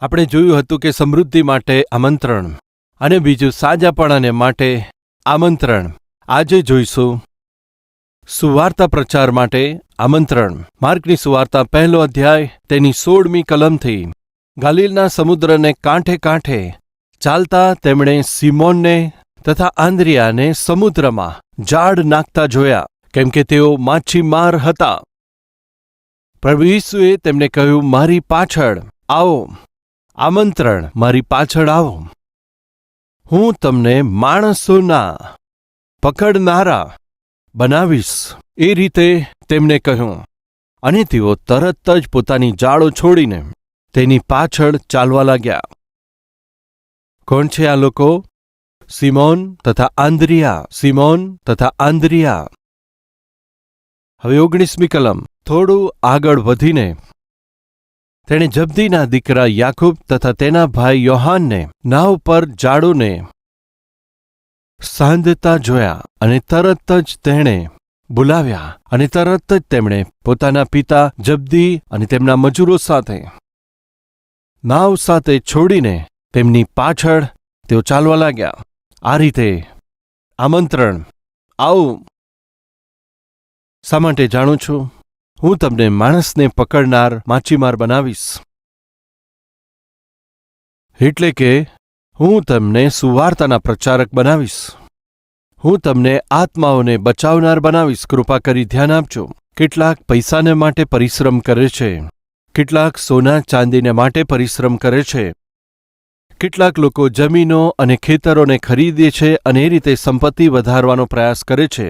આપણે જોયું હતું કે સમૃદ્ધિ માટે આમંત્રણ અને બીજું સાજાપણાને માટે આમંત્રણ. આજે જોઈશું સુવાર્તા પ્રચાર માટે આમંત્રણ. માર્કની સુવાર્તા 1 અધ્યાય તેની 16મી કલમથી. ગાલિલના સમુદ્રને કાંઠે કાંઠે ચાલતા તેમણે સિમોનને તથા આંદ્રિયાને સમુદ્રમાં જાળ નાખતા જોયા, કેમ કે તેઓ માછીમાર હતા. પ્રભુ ઈસુએ તેમને કહ્યું, મારી પાછળ આવો. આમંત્રણ, મારી પાછળ આવો. હું તમને માણસોના પકડનારા બનાવીશ. એ રીતે તેમને કહ્યું, અને તેઓ તરત જ પોતાની જાળો છોડીને તેની પાછળ ચાલવા લાગ્યા. કોણ છે આ લોકો? સિમોન તથા આંદ્રિયા. સિમોન તથા આંદ્રિયા. હવે 19મી કલમ. થોડું આગળ વધીને તેણે જબ્દીના દીકરા યાકૂબ તથા તેના ભાઈ યોહાનને નાવ પર જાળોને સાંધતા જોયા, અને તરત જ તેણે બોલાવ્યા, અને તરત જ તેમણે પોતાના પિતા જબ્દી અને તેમના મજૂરો સાથે નાવ સાથે છોડીને તેમની પાછળ તેઓ ચાલવા લાગ્યા. આ રીતે આમંત્રણ, આવો. શા માટે જાણું છું? હું તમને માણસને પકડનાર માછીમાર બનાવીશ. એટલે કે હું તમને સુવાર્તાના પ્રચારક બનાવીશ. હું તમને આત્માઓને બચાવનાર બનાવીશ. કૃપા કરી ધ્યાન આપજો. કેટલાક પૈસાને માટે પરિશ્રમ કરે છે, કેટલાક સોના ચાંદીને માટે પરિશ્રમ કરે છે, કેટલાક લોકો જમીનો અને ખેતરોને ખરીદે છે અને એ રીતે સંપત્તિ વધારવાનો પ્રયાસ કરે છે.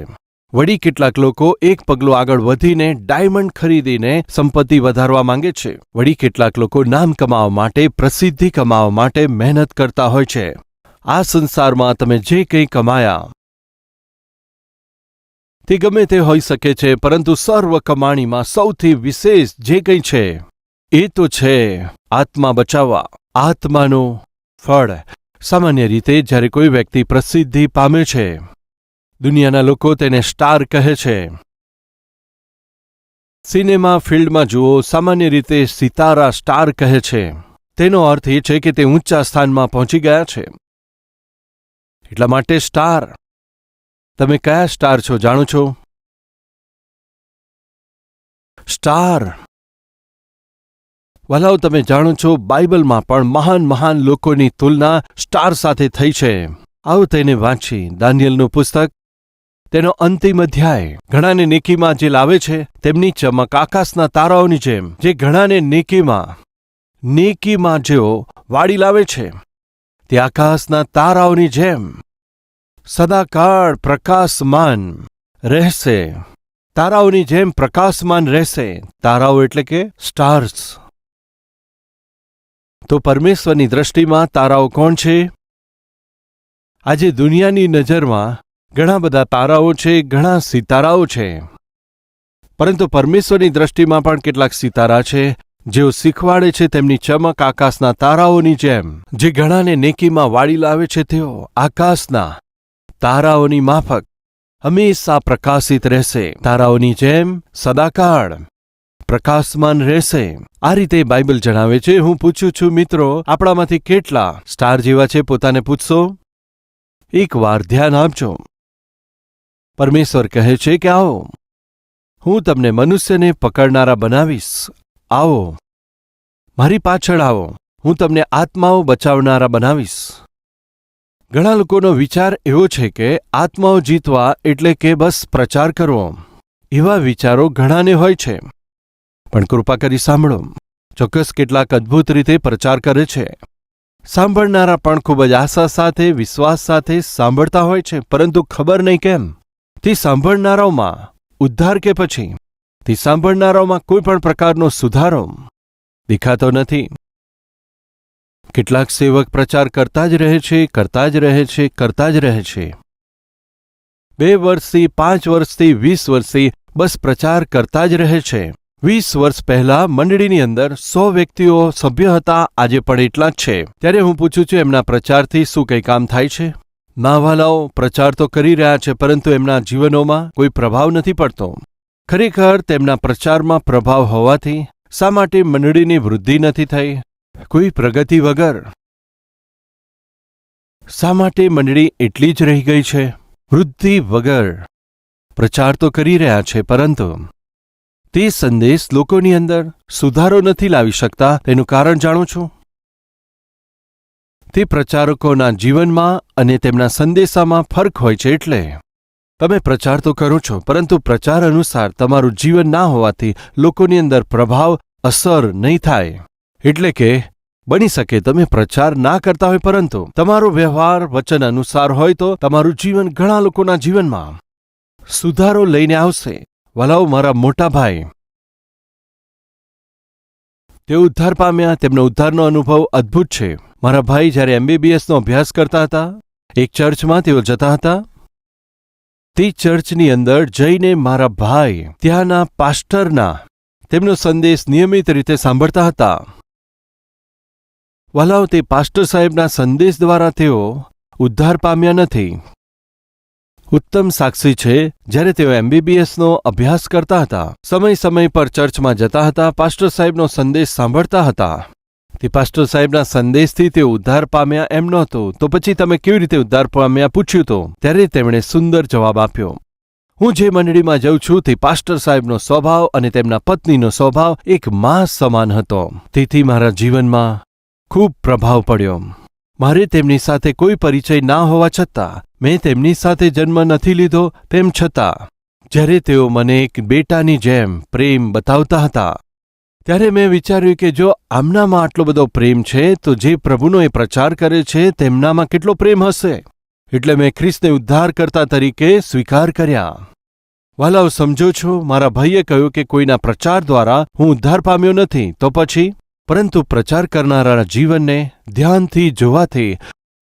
વળી કેટલાક લોકો એક પગલું આગળ વધીને ડાયમંડ ખરીદીને સંપત્તિ વધારવા માંગે છે. વળી કેટલાક લોકો નામ કમાવા માટે, પ્રસિદ્ધિ કમાવા માટે મહેનત કરતા હોય છે. આ સંસારમાં તમે જે કંઈ કમાયા તે ગમે તે હોઈ શકે છે, પરંતુ સર્વ કમાણીમાં સૌથી વિશેષ જે કંઈ છે એ તો છે આત્મા બચાવવા. આત્માનું ફળ. સામાન્ય રીતે જ્યારે કોઈ વ્યક્તિ પ્રસિદ્ધિ પામે છે, દુનિયાના લોકો તેને સ્ટાર કહે છે. સિનેમા ફિલ્ડમાં જુઓ, સામાન્ય રીતે સિતારા સ્ટાર કહે છે. તેનો અર્થ એ છે કે તે ઊંચા સ્થાનમાં પહોંચી ગયા છે. એટલા માટે સ્ટાર. તમે કયા સ્ટાર છો જાણો છો? સ્ટાર. વલાઓ, તમે જાણો છો, બાઇબલમાં પણ મહાન મહાન લોકોની તુલના સ્ટાર સાથે થઈ છે. આવો તેને વાંચી. દાનિયેલનું પુસ્તક, તેનો અંતિમ અધ્યાય. ઘણાને નેકીમાં જે લાવે છે તેમની ચમક આકાશના તારાઓની જેમ. જે ઘણાને નેકીમાં જેઓ વાળી લાવે છે તે આકાશના તારાઓની જેમ સદાકાળ પ્રકાશમાન રહેશે. તારાઓની જેમ પ્રકાશમાન રહેશે. તારાઓ એટલે કે સ્ટાર્સ. તો પરમેશ્વરની દ્રષ્ટિમાં તારાઓ કોણ છે? આજે દુનિયાની નજરમાં ઘણા બધા તારાઓ છે, ઘણા સિતારાઓ છે, પરંતુ પરમેશ્વરની દ્રષ્ટિમાં પણ કેટલાક સિતારા છે જેઓ શીખવાડે છે તેમની ચમક આકાશના તારાઓની જેમ. જે ઘણાને નેકીમાં વાળી લાવે છે તેઓ આકાશના તારાઓની માફક હંમેશા પ્રકાશિત રહેશે. તારાઓની જેમ સદાકાળ પ્રકાશમાન રહેશે. આ રીતે બાઇબલ જણાવે છે. હું પૂછું છું, મિત્રો, આપણામાંથી કેટલા સ્ટાર જેવા છે? પોતાને પૂછશો. એકવાર ધ્યાન આપજો. પરમેશ્વર કહે છે કે આવો, હું તમને મનુષ્યને પકડનારા બનાવીશ. આવો, મારી પાછળ આવો. હું તમને આત્માઓ બચાવનારા બનાવીશ. ઘણા લોકોનો વિચાર એવો છે કે આત્માઓ જીતવા એટલે કે બસ પ્રચાર કરવો. એવા વિચારો ઘણાને હોય છે. પણ કૃપા કરી સાંભળો. ચોક્કસ કેટલાક અદ્ભુત રીતે પ્રચાર કરે છે. સાંભળનારા પણ ખૂબ જ આશા સાથે, વિશ્વાસ સાથે સાંભળતા હોય છે, પરંતુ ખબર નહીં કેમ તે સાંભળનારાઓમાં ઉદ્ધાર કે પછી તે સાંભળનારાઓમાં કોઈ પણ પ્રકારનો સુધારો દેખાતો નથી. કેટલાક સેવક પ્રચાર કરતા જ રહે છે, કરતા જ રહે છે, કરતા જ રહે છે. 2 વર્ષથી, 5 વર્ષથી, 20 વર્ષથી બસ પ્રચાર કરતા જ રહે છે. 20 વર્ષ પહેલા મંડળીની અંદર 100 વ્યક્તિઓ સભ્ય હતા, આજે પણ એટલા જ છે. ત્યારે હું પૂછું છું, એમના પ્રચારથી શું કંઈ કામ થાય છે? ના વાલાઓ, પ્રચાર તો કરી રહ્યા છે, પરંતુ એમના જીવનોમાં કોઈ પ્રભાવ નથી પડતો. ખરેખર તેમના પ્રચારમાં પ્રભાવ હોવાથી શા માટે મંડળીની વૃદ્ધિ નથી થઈ? કોઈ પ્રગતિ વગર. શા માટે મંડળી એટલી જ રહી ગઈ છે? વૃદ્ધિ વગર. પ્રચાર તો કરી રહ્યા છે, પરંતુ તે સંદેશ લોકોની અંદર સુધારો નથી લાવી શકતા. તેનું કારણ જાણો છો? તે પ્રચારકોના જીવનમાં અને તેમના સંદેશામાં ફરક હોય છે. એટલે તમે પ્રચાર તો કરો છો, પરંતુ પ્રચાર અનુસાર તમારું જીવન ના હોવાથી લોકોની અંદર પ્રભાવ અસર નહીં થાય. એટલે કે બની શકે તમે પ્રચાર ના કરતા હોય, પરંતુ તમારો વ્યવહાર વચન અનુસાર હોય તો તમારું જીવન ઘણા લોકોના જીવનમાં સુધારો લઈને આવશે. વલાઓ, મારા મોટા ભાઈ, તેઓ ઉદ્ધાર પામ્યા. તેમનો ઉદ્ધારનો અનુભવ અદ્ભુત છે. મારા ભાઈ જ્યારે MBBSનો અભ્યાસ કરતા હતા, એક ચર્ચમાં તેઓ જતા હતા. તે ચર્ચની અંદર જઈને મારા ભાઈ ત્યાંના પાસ્ટરના તેમનો સંદેશ નિયમિત રીતે સાંભળતા હતા. વલાઓ, તે પાસ્ટર સાહેબના સંદેશ દ્વારા તેઓ ઉદ્ધાર પામ્યા નથી. ઉત્તમ સાક્ષી છે. જ્યારે તેઓ MBBSનો અભ્યાસ કરતા હતા, સમય પર ચર્ચમાં જતા હતા, પાસ્ટર સાહેબનો સંદેશ સાંભળતા હતા. તે પાસ્ટર સાહેબના સંદેશથી તેઓ ઉદ્ધાર પામ્યા એમ નહોતું. તો પછી તમે કેવી રીતે ઉદ્ધાર પામ્યા પૂછ્યું તો ત્યારે તેમણે સુંદર જવાબ આપ્યો. હું જે મંડળીમાં જઉં છું તે પાસ્ટર સાહેબનો સ્વભાવ અને તેમના પત્નીનો સ્વભાવ એક માં સમાન હતો. તેથી મારા જીવનમાં ખૂબ પ્રભાવ પડ્યો. મારે તેમની સાથે કોઈ પરિચય ના હોવા છતાં, મેં તેમની સાથે જન્મ નથી લીધો તેમ છતાં, જ્યારે તેઓ મને એક બેટાની જેમ પ્રેમ બતાવતા હતા, ત્યારે મેં વિચાર્યું કે જો આમનામાં આટલો બધો પ્રેમ છે તો જે પ્રભુનો એ પ્રચાર કરે છે તેમનામાં કેટલો પ્રેમ હશે. એટલે મેં ખ્રિસ્તને ઉદ્ધારકર્તા તરીકે સ્વીકાર કર્યા. વાલાઓ, સમજો છો? મારા ભાઈએ કહ્યું કે કોઈના પ્રચાર દ્વારા હું ઉદ્ધાર પામ્યો નથી. તો પછી પરંતુ પ્રચાર કરનારાના જીવનને ધ્યાનથી જોવાથી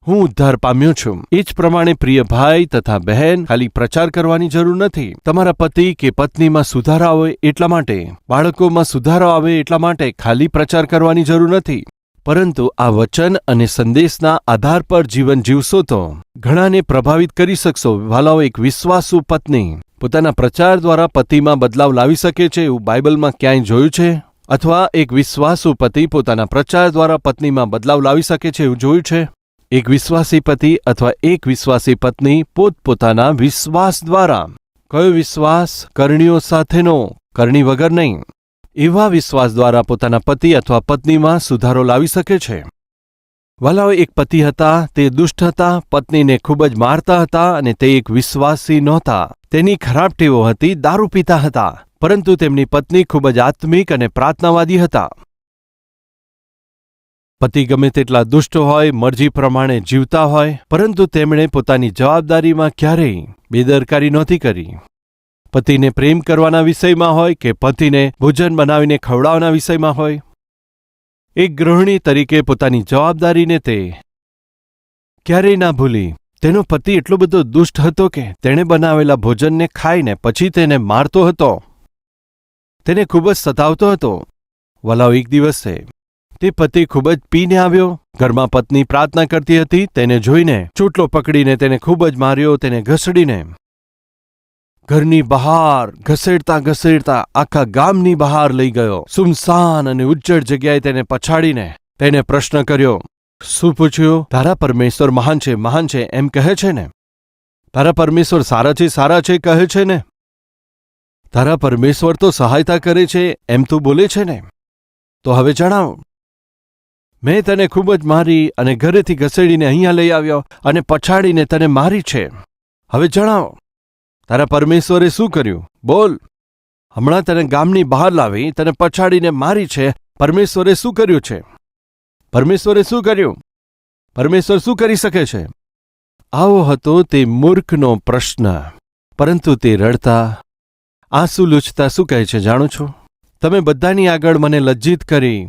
હું ઉદ્ધાર પામ્યો છું. એ જ પ્રમાણે પ્રિય ભાઈ તથા બહેન, ખાલી પ્રચાર કરવાની જરૂર નથી. તમારા પતિ કે પત્નીમાં સુધારો આવે એટલા માટે, બાળકોમાં સુધારો આવે એટલા માટે ખાલી પ્રચાર કરવાની જરૂર નથી. પરંતુ આ વચન અને સંદેશના આધાર પર જીવન જીવશો તો ઘણાને પ્રભાવિત કરી શકશો. વાલાઓ, એક વિશ્વાસુ પત્ની પોતાના પ્રચાર દ્વારા પતિમાં બદલાવ લાવી શકે છે એવું બાઇબલમાં ક્યાંય જોયું છે? અથવા એક વિશ્વાસુ પતિ પોતાના પ્રચાર દ્વારા પત્નીમાં બદલાવ લાવી શકે છે એવું જોયું છે? એક વિશ્વાસી પતિ અથવા એક વિશ્વાસી પત્ની પોતપોતાના વિશ્વાસ દ્વારા, કયો વિશ્વાસ? કરણીઓ સાથેનો, કરણી વગર નહીં, એવા વિશ્વાસ દ્વારા પોતાના પતિ અથવા પત્નીમાં સુધારો લાવી શકે છે. વાલાઓ, એક પતિ હતા, તે દુષ્ટ હતા, પત્નીને ખૂબ જ મારતા હતા અને તે એક વિશ્વાસી નહોતા. તેની ખરાબ ટેવો હતી, દારૂ પીતા હતા. પરંતુ તેમની પત્ની ખૂબ જ આત્મિક અને પ્રાર્થનાવાદી હતા. પતિ ગમે તેટલા દુષ્ટ હોય, મરજી પ્રમાણે જીવતા હોય, પરંતુ તેમણે પોતાની જવાબદારીમાં ક્યારેય બેદરકારી નહોતી કરી. પતિને પ્રેમ કરવાના વિષયમાં હોય કે પતિને ભોજન બનાવીને ખવડાવવાના વિષયમાં હોય, એક ગૃહિણી તરીકે પોતાની જવાબદારીને તે ક્યારેય ના ભૂલી. તેનો પતિ એટલો બધો દુષ્ટ હતો કે તેણે બનાવેલા ભોજનને ખાઈને પછી તેને મારતો હતો, તેને ખૂબ જ સતાવતો હતો. વલાઓ, એક દિવસે તે પતિ ખૂબ જ પીને આવ્યો. ઘરમાં પત્ની પ્રાર્થના કરતી હતી. તેને જોઈને ચોટલો પકડીને તેને ખૂબ જ માર્યો. તેને ઘસડીને ઘરની બહાર ઘસેડતા આખા ગામની બહાર લઈ ગયો. સુમસાન અને ઉજ્જડ જગ્યાએ તેને પછાડીને તેને પ્રશ્ન કર્યો. શું પૂછ્યું? તારા પરમેશ્વર મહાન છે, મહાન છે એમ કહે છે ને? તારા પરમેશ્વર સારા છે કહે છે ને? તારા પરમેશ્વર તો સહાયતા કરે છે એમ તું બોલે છે ને? તો હવે જણાવ, મેં તને ખૂબ જ મારી અને ઘરેથી ઘસેડીને અહીંયા લઈ આવ્યો અને પછાડીને તને મારી છે. હવે જણાવ, તારા પરમેશ્વરે શું કર્યું? બોલ. હમણાં તને ગામની બહાર લાવી, તને પછાડીને મારી છે. પરમેશ્વરે શું કર્યું છે? પરમેશ્વરે શું કર્યું? પરમેશ્વર શું કરી શકે છે? આવો હતો તે મૂર્ખનો પ્રશ્ન. પરંતુ તે રડતા, આંસુ લૂછતા શું કહે છે જાણો છો? તમે બધાની આગળ મને લજ્જિત કરી,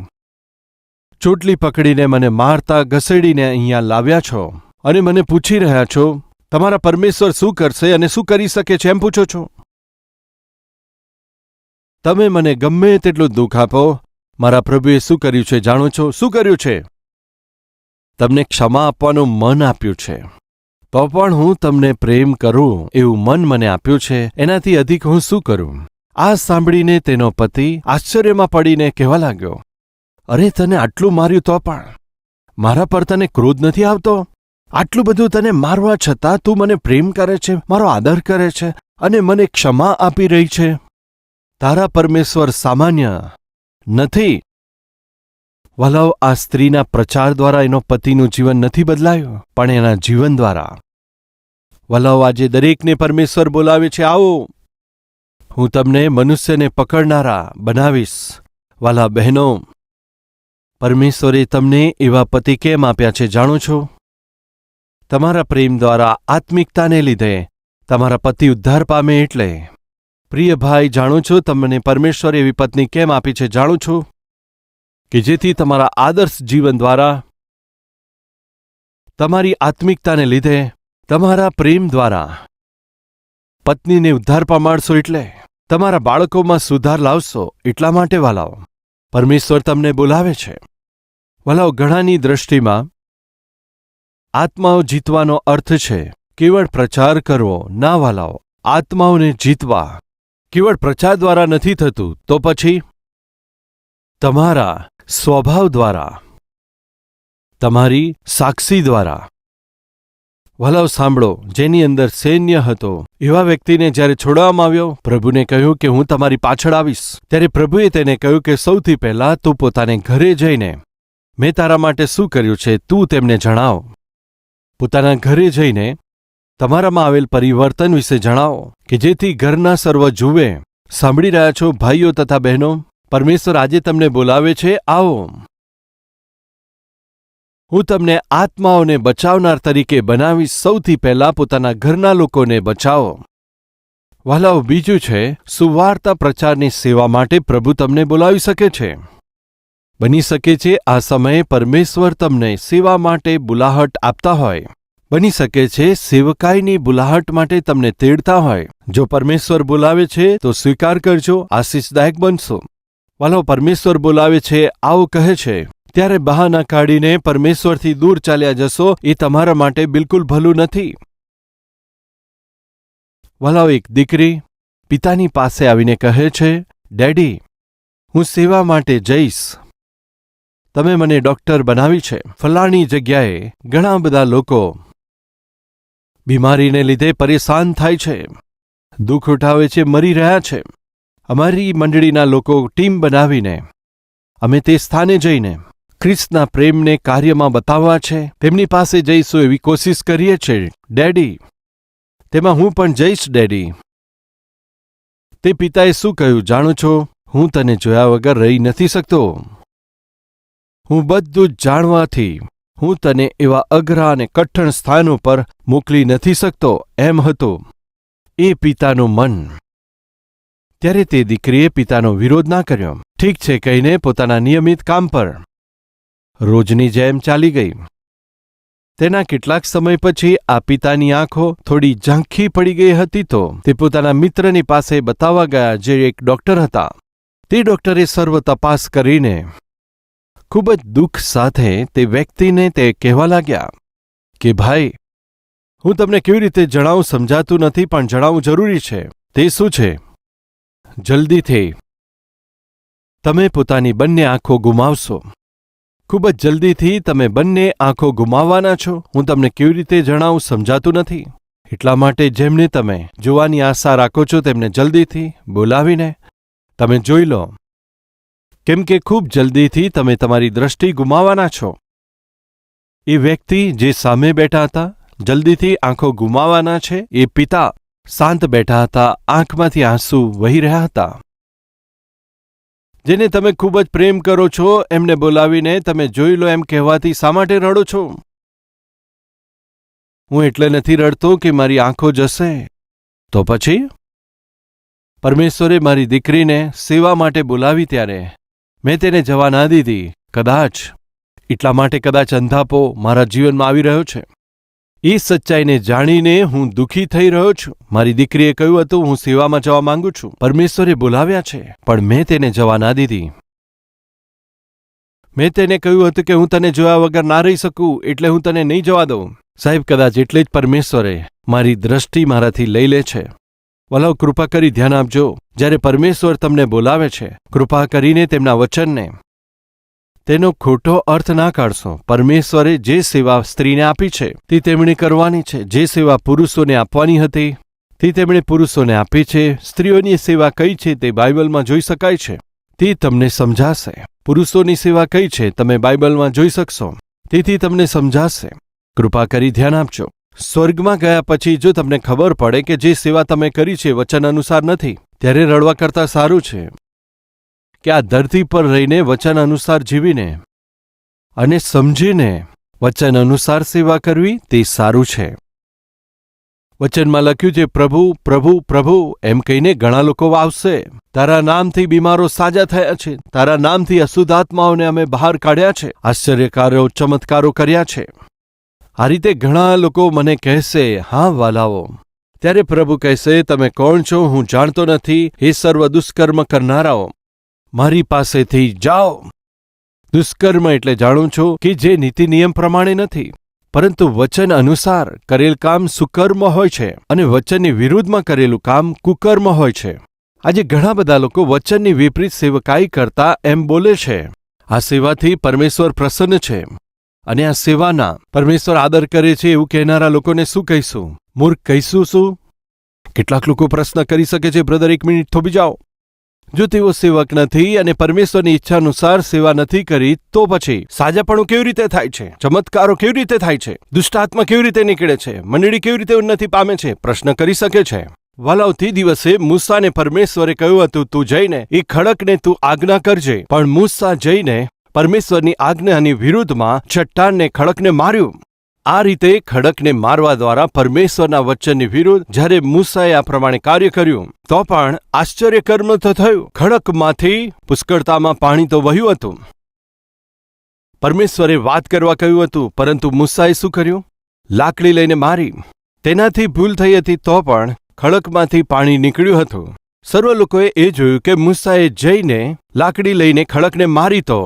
ચોટલી પકડીને મને મારતા ઘસેડીને અહીંયા લાવ્યા છો અને મને પૂછી રહ્યા છો તમારા પરમેશ્વર શું કરશે અને શું કરી શકે છે એમ પૂછો છો. તમે મને ગમે તેટલું દુઃખ આપો, મારા પ્રભુએ શું કર્યું છે જાણો છો? શું કર્યું છે? તમને ક્ષમા આપવાનું મન આપ્યું છે. તો પણ હું તમને પ્રેમ કરું એવું મન મને આપ્યું છે. એનાથી અધિક હું શું કરું? આ સાંભળીને તેનો પતિ આશ્ચર્યમાં પડીને કહેવા લાગ્યો, અરે તને આટલું માર્યું તો પણ મારા પર તને ક્રોધ નથી આવતો? આટલું બધું તને મારવા છતાં તું મને પ્રેમ કરે છે, મારો આદર કરે છે અને મને ક્ષમા આપી રહી છે. તારા પરમેશ્વર સામાન્ય નથી. વલાવ, આ સ્ત્રીના પ્રચાર દ્વારા એનો પતિનું જીવન નથી બદલાયું, પણ એના જીવન દ્વારા. વલાવ, આજે દરેકને પરમેશ્વર બોલાવે છે, આવો, હું તમને મનુષ્યને પકડનારા બનાવીશ. વાલા બહેનો, પરમેશ્વરે તમને એવા પતિ કેમ આપ્યા છે જાણો છો? તમારા પ્રેમ દ્વારા, આત્મિકતાને લીધે તમારા પતિ ઉદ્ધાર પામે એટલે. પ્રિય ભાઈ, જાણો છો તમને પરમેશ્વરે એવી પત્ની કેમ આપી છે જાણો છો? કે જેથી તમારા આદર્શ જીવન દ્વારા, તમારી આત્મિકતાને લીધે, તમારા પ્રેમ દ્વારા પત્નીને ઉદ્ધાર પામાડશો, એટલે તમારા બાળકોમાં સુધાર લાવશો. એટલા માટે વાલાઓ, પરમેશ્વર તમને બોલાવે છે. વાલાઓ, ઘણાની દ્રષ્ટિમાં આત્માઓ જીતવાનો અર્થ છે કેવળ પ્રચાર કરવો. ના વાલાઓ, આત્માઓને જીતવા કેવળ પ્રચાર દ્વારા નથી થતું, તો પછી તમારા સ્વભાવ દ્વારા, તમારી સાક્ષી દ્વારા. વલાવ સાંભળો, જેની અંદર સૈન્ય હતો એવા વ્યક્તિને જ્યારે છોડવામાં આવ્યો, પ્રભુને કહ્યું કે હું તમારી પાછળ આવીશ. ત્યારે પ્રભુએ તેને કહ્યું કે સૌથી પહેલા તું પોતાને ઘરે જઈને મેં તારા માટે શું કર્યું છે તું તેમને જણાવ. પોતાના ઘરે જઈને તમારામાં આવેલ પરિવર્તન વિશે જણાવો, કે જેથી ઘરના સર્વ જુએ. સાંભળી રહ્યા છો ભાઈઓ તથા બહેનો? પરમેશ્વર આજે તમને બોલાવે છે, આવો, હું તમને આત્માઓને બચાવનાર તરીકે બનાવીશ. સૌથી પહેલા પોતાના ઘરના લોકોને બચાવો. વહાલાઓ, બીજું છે, સુવાર્તા પ્રચારની સેવા માટે પ્રભુ તમને બોલાવી શકે છે. બની શકે છે આ સમયે પરમેશ્વર તમને સેવા માટે બુલાહટ આપતા હોય. બની શકે છે સેવકાઈની બુલાહટ માટે તમને તેડતા હોય. જો પરમેશ્વર બોલાવે છે તો સ્વીકાર કરજો, આશીષદાયક બનશો. વહાલાઓ, પરમેશ્વર બોલાવે છે, આવો કહે છે, ત્યારે બહાના કાઢીને પરમેશ્વરથી દૂર ચાલ્યા જશો, એ તમારા માટે બિલકુલ ભલું નથી. વહાલાઓ, એક દીકરી પિતાની પાસે આવીને કહે છે, ડેડી, હું સેવા માટે જઈશ. તમે મને ડોક્ટર બનાવી છે. ફલાણી જગ્યાએ ઘણા બધા લોકો બીમારીને લીધે પરેશાન થાય છે, દુઃખ ઉઠાવે છે, મરી રહ્યા છે. અમારી મંડળીના લોકો ટીમ બનાવીને અમે તે સ્થાને જઈને ખ્રિસ્તના પ્રેમને કાર્યમાં બતાવવા છે, તેમની પાસે જઈશું એવી કોશિશ કરીએ છીએ. ડેડી, તેમાં હું પણ જઈશ. ડેડી, તે પિતાએ શું કહ્યું જાણો છો? હું તને જોયા વગર રહી નથી શકતો. હું બધું જ જાણવાથી હું તને એવા અઘરા અને કઠણ સ્થાનો પર મોકલી નથી શકતો, એમ હતું એ પિતાનું મન. ત્યારે તે દીકરીએ પિતાનો વિરોધ ના કર્યો. ઠીક છે કહીને પોતાના નિયમિત કામ પર રોજની જેમ ચાલી ગઈ. તેના કેટલાક સમય પછી આ પિતાની આંખો થોડી ઝાંખી પડી ગઈ હતી, તો તે પોતાના મિત્રની પાસે બતાવવા ગયા, જે એક ડોક્ટર હતા. તે ડોક્ટરે સર્વ તપાસ કરીને ખૂબ જ દુઃખ સાથે તે વ્યક્તિને તે કહેવા લાગ્યા કે ભાઈ, હું તમને કેવી રીતે જણાવું સમજાતું નથી, પણ જણાવવું જરૂરી છે. તે શું છે? જલ્દીથી તમે પોતાની બંને આંખો ગુમાવશો. ખૂબ જ જલ્દીથી તમે બંને આંખો ગુમાવવાના છો. હું તમને કેવી રીતે જણાવું સમજાતું નથી. એટલા માટે જેમને તમે જોવાની આશા રાખો છો તેમને જલ્દીથી બોલાવીને તમે જોઈ લો, કેમ કે ખૂબ જલ્દીથી તમે તમારી દ્રષ્ટિ ગુમાવવાના છો. એ વ્યક્તિ જે સામે બેઠા હતા, જલ્દીથી આંખો ગુમાવવાના છે. એ પિતા શાંત બેઠા હતા, આંખમાંથી આંસુ વહી રહ્યા હતા. જેને તમે ખૂબ જ પ્રેમ કરો છો એમને બોલાવીને તમે જોઈ લો એમ કહેવાથી શા માટે રડો છો? હું એટલે નથી રડતો કે મારી આંખો જશે. તો પછી પરમેશ્વરે મારી દીકરીને સેવા માટે બોલાવી ત્યારે મેં તેને જવા ના દીધી. કદાચ એટલા માટે કદાચ અંધાપો મારા જીવનમાં આવી રહ્યો છે. એ સચ્ચાઈને જાણીને હું દુઃખી થઈ રહ્યો છું. મારી દીકરીએ કહ્યું હતું હું સેવામાં જવા માંગુ છું. પરમેશ્વરે બોલાવ્યા છે, પણ મેં તેને જવા ના દીધી. મેં તેને કહ્યું હતું કે હું તને જોયા વગર ના રહી શકું, એટલે હું તને નહીં જવા દઉં. સાહેબ, કદાચ એટલે જ પરમેશ્વરે મારી દ્રષ્ટિ મારાથી લઈ લે છે. વલાવ, કૃપા કરી ધ્યાન આપજો. જ્યારે પરમેશ્વર તમને બોલાવે છે, કૃપા કરીને તેમના વચનને તેનો ખોટો અર્થ ના કાઢશો. પરમેશ્વરે જે સેવા સ્ત્રીને આપી છે તે તેમણે કરવાની છે. જે સેવા પુરુષોને આપવાની હતી તે તેમણે પુરુષોને આપી છે. સ્ત્રીઓની સેવા કઈ છે તે બાઇબલમાં જોઈ શકાય છે. તે તમને સમજાશે. પુરુષોની સેવા કઈ છે તમે બાઇબલમાં જોઈ શકશો. તેથી તમને સમજાશે. કૃપા કરી ધ્યાન આપજો. સ્વર્ગમાં ગયા પછી જો તમને ખબર પડે કે જે સેવા તમે કરી છે વચન અનુસાર નથી, ત્યારે રડવા કરતાં સારું છે કે આ ધરતી પર રહીને વચન અનુસાર જીવીને અને સમજીને વચન અનુસાર સેવા કરવી તે સારું છે. વચનમાં લખ્યું છે, પ્રભુ પ્રભુ પ્રભુ એમ કહીને ઘણા લોકો આવશે. તારા નામથી બીમારો સાજા થયા છે. તારા નામથી અશુદ્ધ આત્માઓને અમે બહાર કાઢ્યા છે. આશ્ચર્યકારો ચમત્કારો કર્યા છે. આ રીતે ઘણા લોકો મને કહેશે, હા વાલાઓ. ત્યારે પ્રભુ કહેશે, તમે કોણ છો? હું જાણતો નથી. હે સર્વ દુષ્કર્મ કરનારાઓ, મારી પાસેથી જાઓ. દુષ્કર્મ એટલે જાણું છું કે જે નીતિ નિયમ પ્રમાણે નથી, પરંતુ વચન અનુસાર કરેલ કામ સુકર્મ હોય છે અને વચનની વિરુદ્ધમાં કરેલું કામ કુકર્મ હોય છે. આજે ઘણા બધા લોકો વચનની વિપરીત સેવકાઈ કરતા એમ બોલે છે. આ સેવાથી પરમેશ્વર પ્રસન્ન છે અને આ સેવાના પરમેશ્વર આદર કરે છે એવું કહેનારા લોકોને શું કહીશું? મૂર્ખ કહીશું શું? કેટલાક લોકો પ્રશ્ન કરી શકે છે, બ્રધર 1 મિનિટ થોભી જાઓ. જો તેઓ સેવક નથી અને પરમેશ્વરની ઈચ્છા અનુસાર સેવા નથી કરી તો પછી સાજાપણું કેવી રીતે થાય છે? ચમત્કારો કેવી રીતે થાય છે? દુષ્ટાત્મા કેવી રીતે નીકળે છે? મંડળી કેવી રીતે ઉન્નતિ પામે છે? પ્રશ્ન કરી શકે છે. વાલાવતી દિવસે મૂસાને પરમેશ્વરે કહ્યું હતું, તું જઈને એ ખડકને તું આજ્ઞા કરજે. પણ મૂસા જઈને પરમેશ્વરની આજ્ઞાની વિરુદ્ધમાં ચટ્ટાનને ખડકને માર્યું. આ રીતે ખડકને મારવા દ્વારા પરમેશ્વરના વચનની વિરુદ્ધ જ્યારે મૂસાએ આ પ્રમાણે કાર્ય કર્યું તો પણ આશ્ચર્યકર્મ તો થયું. ખડકમાંથી પુષ્કળતામાં પાણી તો વહ્યું હતું. પરમેશ્વરે વાત કરવા કહ્યું હતું, પરંતુ મૂસાએ શું કર્યું? લાકડી લઈને મારી. તેનાથી ભૂલ થઈ હતી તો પણ ખડકમાંથી પાણી નીકળ્યું હતું. સર્વ લોકોએ એ જોયું કે મૂસાએ જઈને લાકડી લઈને ખડકને મારી તો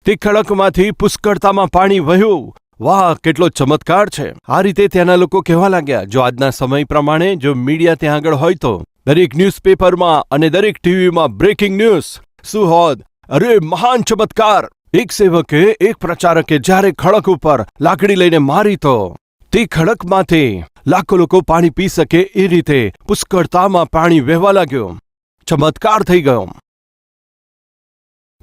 તે ખડકમાંથી પુષ્કળતામાં પાણી વહ્યું. વાહ, કેટલો ચમત્કાર છે! આ રીતે ત્યાંના લોકો કહેવા લાગ્યા. જો આજના સમય પ્રમાણે જો મીડિયા ત્યાં આગળ હોય તો દરેક ન્યૂઝપેપરમાં અને દરેક ટીવીમાં બ્રેકિંગ ન્યૂઝ શું હોત? અરે મહાન ચમત્કાર! એક સેવકે, એક પ્રચારકે જ્યારે ખડક ઉપર લાકડી લઈને મારી તો તે ખડકમાંથી લાખો લોકો પાણી પી શકે એ રીતે પુષ્કળતામાં પાણી વહેવા લાગ્યું. ચમત્કાર થઈ ગયો.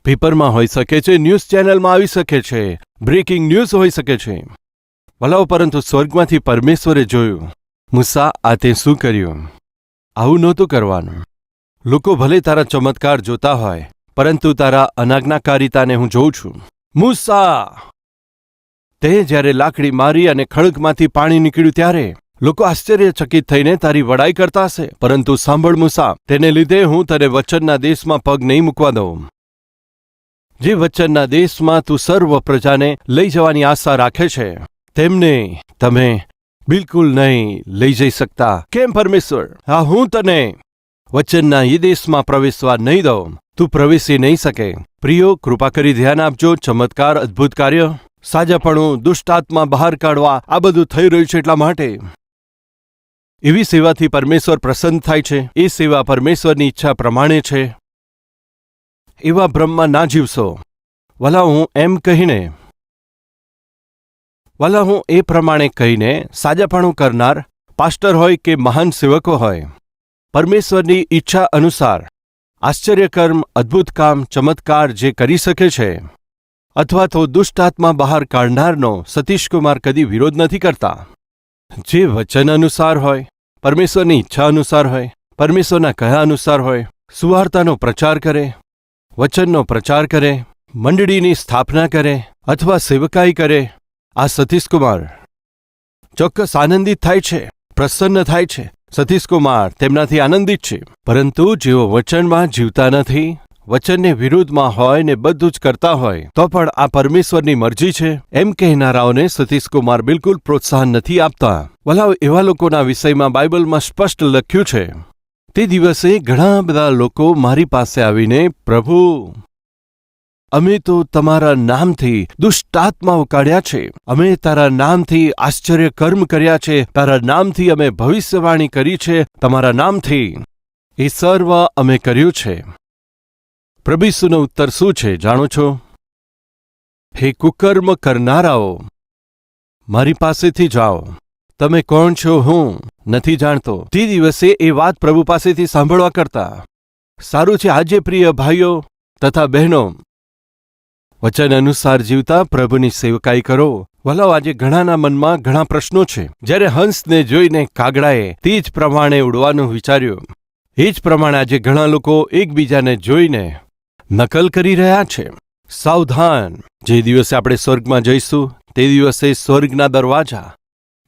પેપરમાં હોઈ શકે છે, ન્યૂઝ ચેનલમાં આવી શકે છે, બ્રેકિંગ ન્યૂઝ હોઈ શકે છે. ભલાઓ, પરંતુ સ્વર્ગમાંથી પરમેશ્વરે જોયું, મૂસા આ તે શું કર્યું? આવું નહોતું કરવાનું. લોકો ભલે તારા ચમત્કાર જોતા હોય, પરંતુ તારા અનાજ્ઞાકારિતાને હું જોઉં છું. મૂસા, તે જ્યારે લાકડી મારી અને ખડકમાંથી પાણી નીકળ્યું ત્યારે લોકો આશ્ચર્યચકિત થઈને તારી વડાઈ કરતા હશે. પરંતુ સાંભળ મૂસા, તેને લીધે હું તને વચનના દેશમાં પગ નહીં મૂકવા દઉં. જે વચનના દેશમાં તું સર્વ પ્રજાને લઈ જવાની આશા રાખે છે તેમને તમે બિલકુલ નહીં લઈ જઈ શકતા. કેમ પરમેશ્વર? હા, હું તને વચનના એ દેશમાં પ્રવેશવા નહીં દઉં. તું પ્રવેશી નહીં શકે. પ્રિયો, કૃપા કરી ધ્યાન આપજો. ચમત્કાર, અદ્ભુત કાર્ય, સાજાપણું, દુષ્ટાત્મા બહાર કાઢવા, આ બધું થઈ રહ્યું છે એટલા માટે. એવી સેવાથી પરમેશ્વર પ્રસન્ન થાય છે. એ સેવા પરમેશ્વરની ઈચ્છા પ્રમાણે છે. એવા ભ્રમમાં ના જીવશો. વલા હું એ પ્રમાણે કહીને સાજાપણું કરનાર પાસ્ટર હોય કે મહાન સેવકો હોય, પરમેશ્વરની ઈચ્છા અનુસાર આશ્ચર્યકર્મ, અદ્ભુત કામ, ચમત્કાર જે કરી શકે છે, અથવા તો દુષ્ટાત્મા બહાર કાઢનારનો સતીશકુમાર કદી વિરોધ નથી કરતા. જે વચન અનુસાર હોય, પરમેશ્વરની ઈચ્છા અનુસાર હોય, પરમેશ્વરના કહ્યા અનુસાર હોય, સુવાર્તાનો પ્રચાર કરે, વચનનો પ્રચાર કરે, મંડળીની સ્થાપના કરે અથવા સેવકાઈ કરે, આ સતીશકુમાર ચોક્કસ આનંદિત થાય છે, પ્રસન્ન થાય છે. સતીશકુમાર તેમનાથી આનંદિત છે. પરંતુ જેઓ વચનમાં જીવતા નથી, વચનને વિરુદ્ધમાં હોય ને બધું જ કરતા હોય તો પણ આ પરમેશ્વરની મરજી છે એમ કહેનારાઓને સતીશકુમાર બિલકુલ પ્રોત્સાહન નથી આપતા. વલાવ, એવા લોકોના વિષયમાં બાઇબલમાં સ્પષ્ટ લખ્યું છે. તે દિવસે ઘણા બધા લોકો મારી પાસે આવીને, પ્રભુ, અમે તો તમારા નામથી દુષ્ટાત્માઓ કાઢ્યા છે, અમે તારા નામથી આશ્ચર્ય કર્મ કર્યા છે, તારા નામથી અમે ભવિષ્યવાણી કરી છે, તમારા નામથી એ સર્વ અમે કર્યું છે. પ્રભુ ઈસુનો ઉત્તર શું છે જાણો છો? હે કુકર્મ કરનારાઓ, મારી પાસેથી જાઓ, તમે કોણ છો હું નથી જાણતો. તે દિવસે એ વાત પ્રભુ પાસેથી સાંભળવા કરતા સારું છે આજે પ્રિય ભાઈઓ તથા બહેનો, વચન અનુસાર જીવતા પ્રભુની સેવકાઈ કરો. વલાઓ, આજે ઘણાના મનમાં ઘણા પ્રશ્નો છે. જ્યારે હંસને જોઈને કાગડાએ તે જ પ્રમાણે ઉડવાનું વિચાર્યું, એ જ પ્રમાણે આજે ઘણા લોકો એકબીજાને જોઈને નકલ કરી રહ્યા છે. સાવધાન! જે દિવસે આપણે સ્વર્ગમાં જઈશું તે દિવસે સ્વર્ગના દરવાજા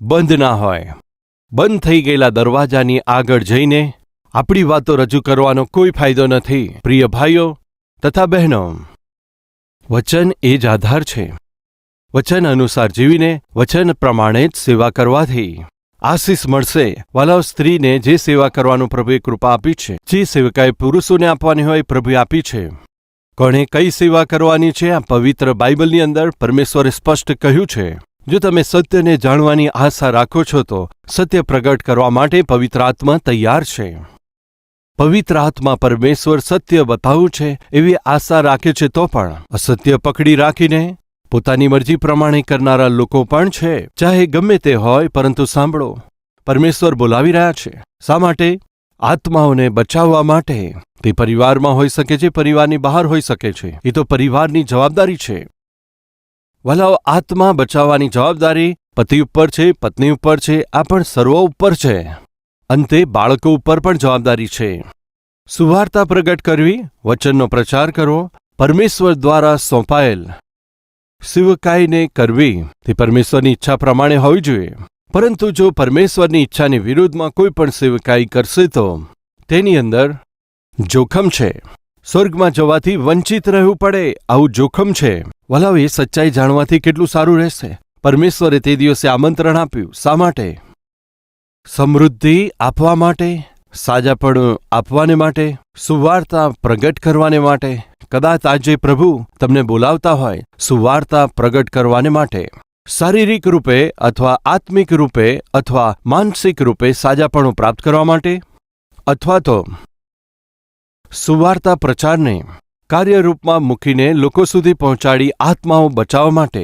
બંધ ના હોય. બંધ થઈ ગયેલા દરવાજાની આગળ જઈને આપણી વાતો રજૂ કરવાનો કોઈ ફાયદો નથી. પ્રિય ભાઈઓ તથા બહેનો, વચન એ જ આધાર છે. વચન અનુસાર જીવીને વચન પ્રમાણે જ સેવા કરવાથી આશીષ મળશે. વાલાઓ, સ્ત્રીને જે સેવા કરવાનું પ્રભુએ કૃપા આપી છે, જે સેવકાએ પુરુષોને આપવાની હોય પ્રભુએ આપી છે. કોણે કઈ સેવા કરવાની છે આ પવિત્ર બાઇબલની અંદર પરમેશ્વરે સ્પષ્ટ કહ્યું છે. જો તમે સત્યને જાણવાની આશા રાખો છો તો સત્ય પ્રગટ કરવા માટે પવિત્ર આત્મા તૈયાર છે. પવિત્ર આત્મા પરમેશ્વર સત્ય બતાવવું છે એવી આશા રાખે છે, તો પણ અસત્ય પકડી રાખીને પોતાની મરજી પ્રમાણે કરનારા લોકો પણ છે. ચાહે ગમે તે હોય, પરંતુ સાંભળો, પરમેશ્વર બોલાવી રહ્યા છે. શા માટે? આત્માઓને બચાવવા માટે. તે પરિવારમાં હોઈ શકે છે, પરિવારની બહાર હોઈ શકે છે. એ તો પરિવારની જવાબદારી છે. વલાઓ, આત્મા બચાવવાની જવાબદારી પતિ ઉપર છે, પત્ની ઉપર છે, આ પણ સર્વ ઉપર છે. અંતે બાળકો ઉપર પણ જવાબદારી છે. સુવાર્તા પ્રગટ કરવી, વચનનો પ્રચાર કરવો, પરમેશ્વર દ્વારા સોંપાયેલ સેવકાઈને કરવી તે પરમેશ્વરની ઈચ્છા પ્રમાણે હોવી જોઈએ. પરંતુ જો પરમેશ્વરની ઈચ્છાની વિરુદ્ધમાં કોઈ પણ સેવકાઈ કરશે તો તેની અંદર જોખમ છે. સ્વર્ગમાં જવાથી વંચિત રહેવું પડે, આવું જોખમ છે. વલાઓ, એ સચ્ચાઈ જાણવાથી કેટલું સારું રહેશે. પરમેશ્વરે તે દિવસે આમંત્રણ આપ્યું. શા માટે? સમૃદ્ધિ આપવા માટે, સાજાપણું આપવાને માટે, સુવાર્તા પ્રગટ કરવાને માટે. કદાચ આજે પ્રભુ તમને બોલાવતા હોય સુવાર્તા પ્રગટ કરવાને માટે. શારીરિક રૂપે અથવા આત્મિક રૂપે અથવા માનસિક રૂપે સાજાપણું પ્રાપ્ત કરવા માટે, અથવા તો સુવાર્તા પ્રચારને કાર્યરૂપમાં મૂકીને લોકો સુધી પહોંચાડી આત્માઓ બચાવવા માટે.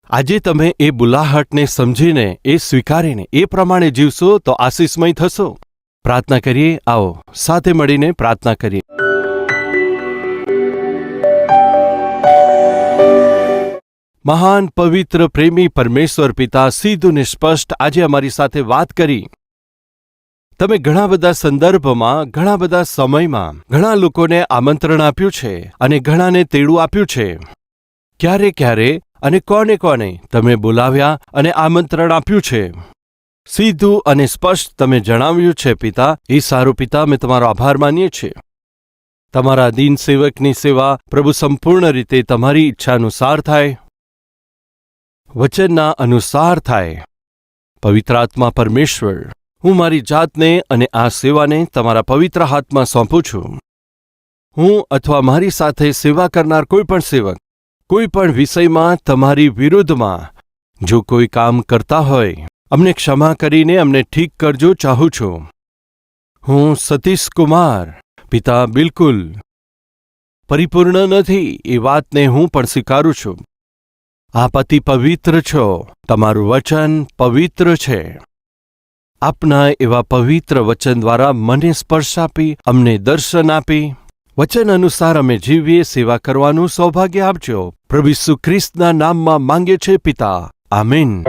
આજે તમે એ બુલાહટને સમજીને, એ સ્વીકારીને એ પ્રમાણે જીવશો તો આશીષમય થશો. પ્રાર્થના કરીએ. આવો સાથે મળીને પ્રાર્થના કરીએ. મહાન પવિત્ર પ્રેમી પરમેશ્વર પિતા, સીધું ને સ્પષ્ટ આજે અમારી સાથે વાત કરી. તમે ઘણા બધા સંદર્ભમાં, ઘણા બધા સમયમાં ઘણા લોકોને આમંત્રણ આપ્યું છે અને ઘણાને તેડું આપ્યું છે. ક્યારે ક્યારે અને કોને કોને તમે બોલાવ્યા અને આમંત્રણ આપ્યું છે. સીધું અને સ્પષ્ટ તમે જણાવ્યું છે પિતા. એ સારું પિતા, અમે તમારો આભાર માનીએ છીએ. તમારા દીન સેવકની સેવા પ્રભુ સંપૂર્ણ રીતે તમારી ઈચ્છાનુસાર થાય, વચનના અનુસાર થાય. પવિત્ર આત્મા પરમેશ્વર, હું મારી જાતને અને આ સેવાને તમારા પવિત્ર હાથમાં સોંપું છું. હું અથવા મારી સાથે સેવા કરનાર કોઈ પણ સેવક કોઈ પણ વિષયમાં તમારી વિરુદ્ધમાં જો કોઈ કામ કરતા હોય, અમને ક્ષમા કરીને અમને ઠીક કરજો ચાહું છું. હું સતીશ કુમાર પિતા બિલકુલ પરિપૂર્ણ નથી એ વાતને હું પણ સ્વીકારું છું. આપ અતિ પવિત્ર છો, તમારું વચન પવિત્ર છે. આપના એવા પવિત્ર વચન દ્વારા મને સ્પર્શ આપી, અમને દર્શન આપી, વચન અનુસાર અમે જીવીએ, સેવા કરવાનું સૌભાગ્ય આપજો. પ્રભુ ઈસુ ખ્રિસ્તના નામમાં માંગે છે પિતા. આમીન.